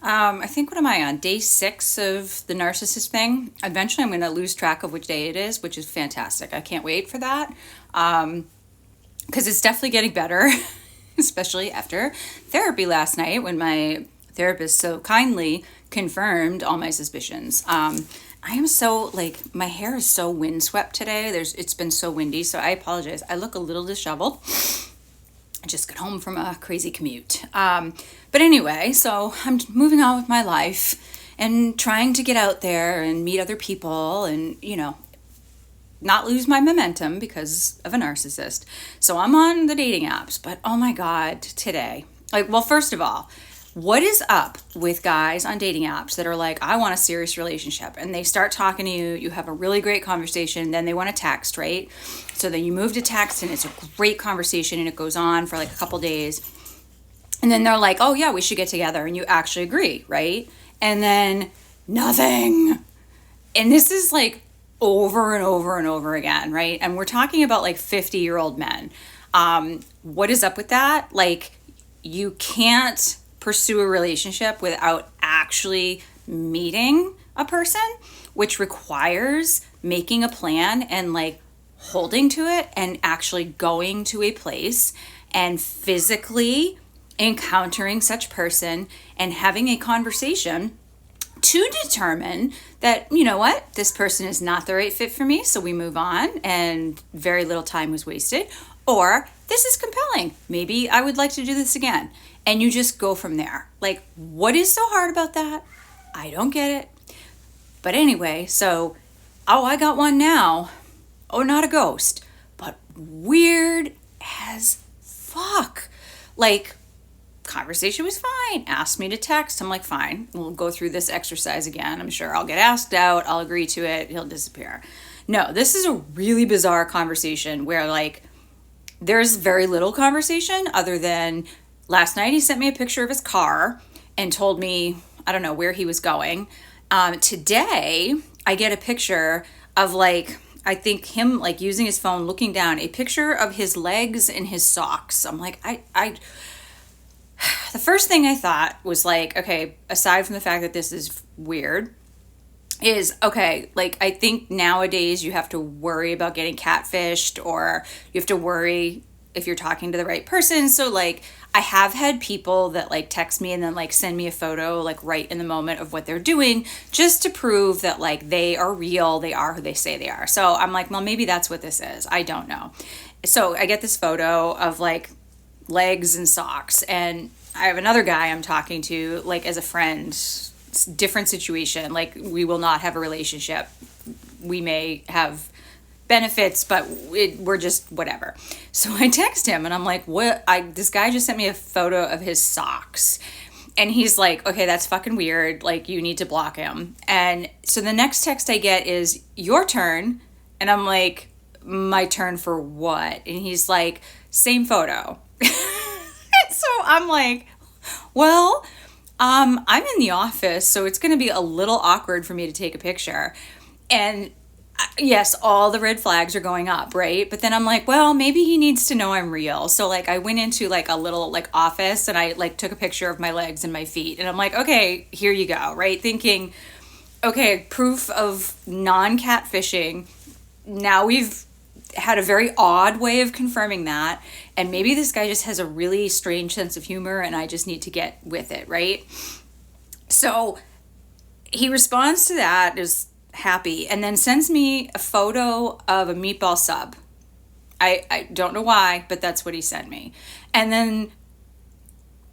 I think, what am I on? Day 6 of the narcissist thing. Eventually I'm going to lose track of which day it is, which is fantastic. I can't wait for that. Because it's definitely getting better, especially after therapy last night when my therapist so kindly confirmed all my suspicions. I am so, like, my hair is so windswept today. It's been so windy, so I apologize. I look a little disheveled. I just got home from a crazy commute. But anyway, so I'm moving on with my life and trying to get out there and meet other people and, not lose my momentum because of a narcissist. So I'm on the dating apps, but oh my God, today. Well, first of all, what is up with guys on dating apps that are like, I want a serious relationship? And they start talking to you, you have a really great conversation, then they want to text, right? So then you move to text and it's a great conversation and it goes on for like a couple days. And then they're like, oh yeah, we should get together. And you actually agree, right? And then nothing. And this is like over and over and over again, right? And we're talking about like 50-year-old men. What is up with that? Like, you can't pursue a relationship without actually meeting a person, which requires making a plan and like holding to it and actually going to a place and physically encountering such person and having a conversation to determine that, you know what, this person is not the right fit for me, so we move on and very little time was wasted. Or this is compelling. Maybe I would like to do this again. And you just go from there. Like, what is so hard about that? I don't get it. But anyway, so, I got one now. Oh, not a ghost, but weird as fuck. Like, conversation was fine. Asked me to text. I'm like, fine. We'll go through this exercise again. I'm sure I'll get asked out. I'll agree to it. He'll disappear. No, this is a really bizarre conversation where, like, there's very little conversation other than last night he sent me a picture of his car and told me, I don't know, where he was going. Today, I get a picture of, like, I think him, like, using his phone, looking down, a picture of his legs and his socks. I'm like, the first thing I thought was like, okay, aside from the fact that this is weird, is, okay, like, I think nowadays you have to worry about getting catfished, or you have to worry if you're talking to the right person. So, like, I have had people that, like, text me and then, like, send me a photo, like, right in the moment of what they're doing, just to prove that, like, they are real, they are who they say they are. So I'm like, well, maybe that's what this is. I don't know. So I get this photo of, like, legs and socks, and I have another guy I'm talking to, like, as a friend, different situation. Like, we will not have a relationship. We may have benefits, but we're just whatever. So I text him and I'm like, this guy just sent me a photo of his socks. And he's like, okay, that's fucking weird. Like, you need to block him. And so the next text I get is, your turn. And I'm like, my turn for what? And he's like, same photo. So I'm like, well, I'm in the office, so it's going to be a little awkward for me to take a picture. And yes, all the red flags are going up, right? But then I'm like, well, maybe he needs to know I'm real. So, like, I went into, like, a little, like, office and I, like, took a picture of my legs and my feet. And I'm like, okay, here you go, right? Thinking, okay, proof of non-catfishing. Now we've had a very odd way of confirming that. And maybe this guy just has a really strange sense of humor and I just need to get with it, right? So he responds to that, is happy, and then sends me a photo of a meatball sub. I don't know why, but that's what he sent me. And then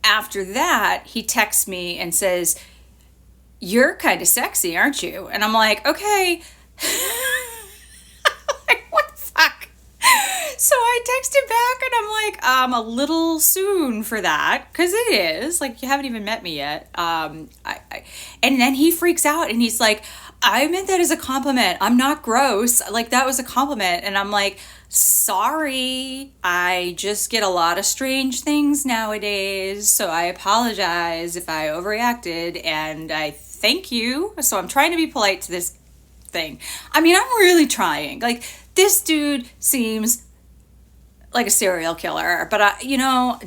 after that, he texts me and says, you're kind of sexy, aren't you? And I'm like, okay. Like, what the fuck? So I texted back and I'm like, a little soon for that, because it is, like, you haven't even met me yet. And then he freaks out and he's like, I meant that as a compliment. I'm not gross. Like, that was a compliment. And I'm like, sorry, I just get a lot of strange things nowadays, so I apologize if I overreacted, and I thank you. So I'm trying to be polite to this thing. I mean, I'm really trying. Like, this dude seems like a serial killer. But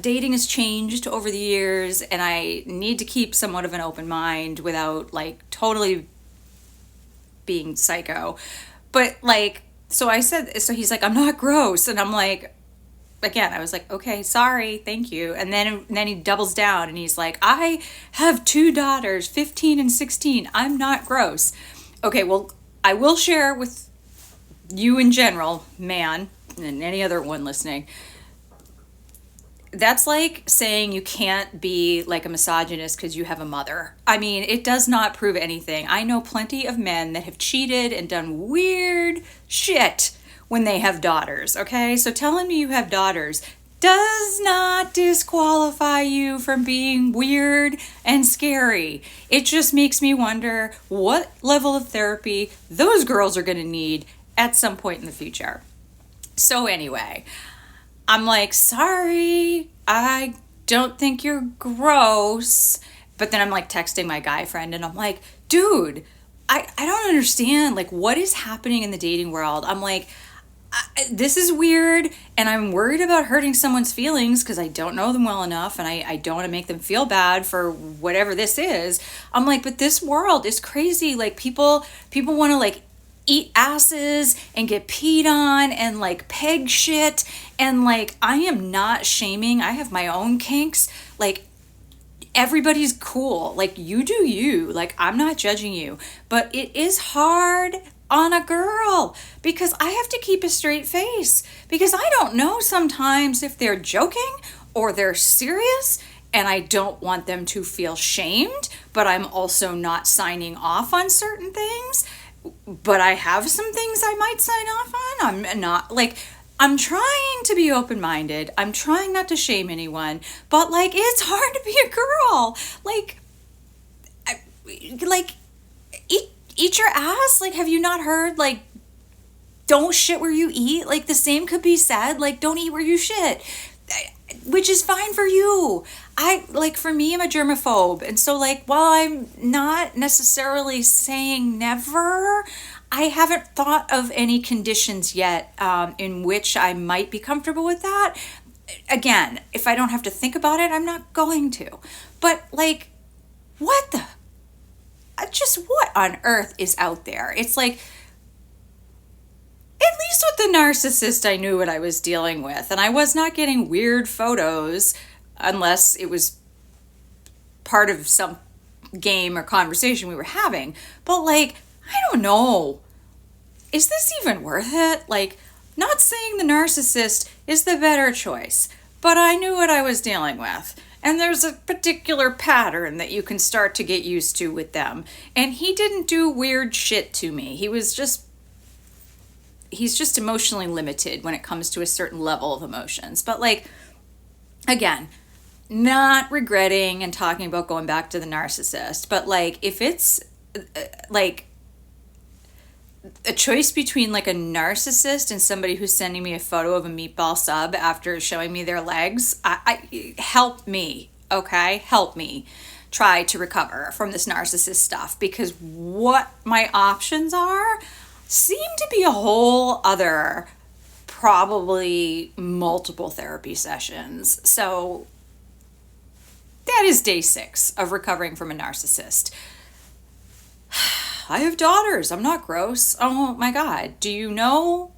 dating has changed over the years, and I need to keep somewhat of an open mind without like totally being psycho. But like, so I said, so he's like, I'm not gross, and I'm like, again, I was like, okay, sorry, thank you. And then he doubles down and he's like, I have two daughters, 15 and 16. I'm not gross. Okay, well, I will share with you in general, man, and any other one listening. That's like saying you can't be like a misogynist because you have a mother. I mean, it does not prove anything. I know plenty of men that have cheated and done weird shit when they have daughters, okay? So telling me you have daughters does not disqualify you from being weird and scary. It just makes me wonder what level of therapy those girls are going to need at some point in the future. So anyway, I'm like, sorry, I don't think you're gross. But then I'm like texting my guy friend and I'm like, dude, I don't understand. Like, what is happening in the dating world? I'm like, this is weird, and I'm worried about hurting someone's feelings because I don't know them well enough, and I don't want to make them feel bad for whatever this is. I'm like, but this world is crazy. Like, people want to like eat asses and get peed on and like peg shit, and like, I am not shaming. I have my own kinks. Like, everybody's cool. Like, you do you. Like, I'm not judging you, but it is hard on a girl because I have to keep a straight face because I don't know sometimes if they're joking or they're serious, and I don't want them to feel shamed, but I'm also not signing off on certain things. But I have some things I might sign off on. I'm not like, I'm trying to be open-minded. I'm trying not to shame anyone, but like, it's hard to be a girl. Like eat your ass. Like, have you not heard, like, don't shit where you eat? Like, the same could be said, like, don't eat where you shit, which is fine for you. For me, I'm a germaphobe. And so, like, while I'm not necessarily saying never, I haven't thought of any conditions yet in which I might be comfortable with that. Again, if I don't have to think about it, I'm not going to. But, like, what on earth is out there? It's like, at least with the narcissist, I knew what I was dealing with, and I was not getting weird photos unless it was part of some game or conversation we were having. But like, I don't know. Is this even worth it? Like, not saying the narcissist is the better choice, but I knew what I was dealing with. And there's a particular pattern that you can start to get used to with them. And he didn't do weird shit to me. He's just emotionally limited when it comes to a certain level of emotions. But like, again, not regretting and talking about going back to the narcissist, but like, if it's like a choice between like a narcissist and somebody who's sending me a photo of a meatball sub after showing me their legs, I help me, okay? Help me try to recover from this narcissist stuff, because what my options are seem to be a whole other, probably multiple therapy sessions. So that is day 6 of recovering from a narcissist. I have daughters. I'm not gross. Oh my God. Do you know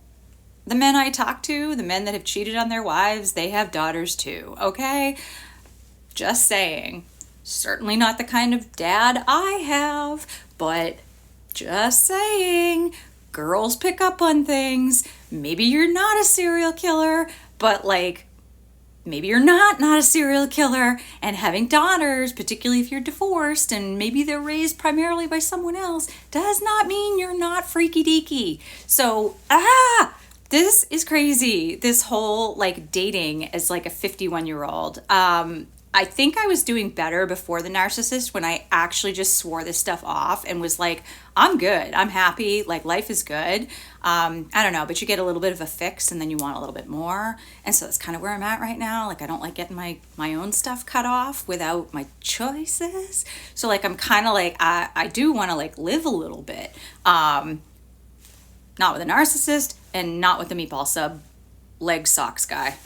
the men I talk to, the men that have cheated on their wives, they have daughters too, okay? Just saying. Certainly not the kind of dad I have, but just saying. Girls pick up on things. Maybe you're not a serial killer, but like, maybe you're not a serial killer, and having daughters, particularly if you're divorced and maybe they're raised primarily by someone else, does not mean you're not freaky deaky. So, this is crazy. This whole like dating as like a 51-year-old. I think I was doing better before the narcissist when I actually just swore this stuff off and was like, I'm good. I'm happy. Like, life is good. I don't know, but you get a little bit of a fix and then you want a little bit more. And so that's kind of where I'm at right now. Like, I don't like getting my own stuff cut off without my choices. So like, I'm kind of like, I do want to like live a little bit. Not with a narcissist and not with the meatball sub leg socks guy.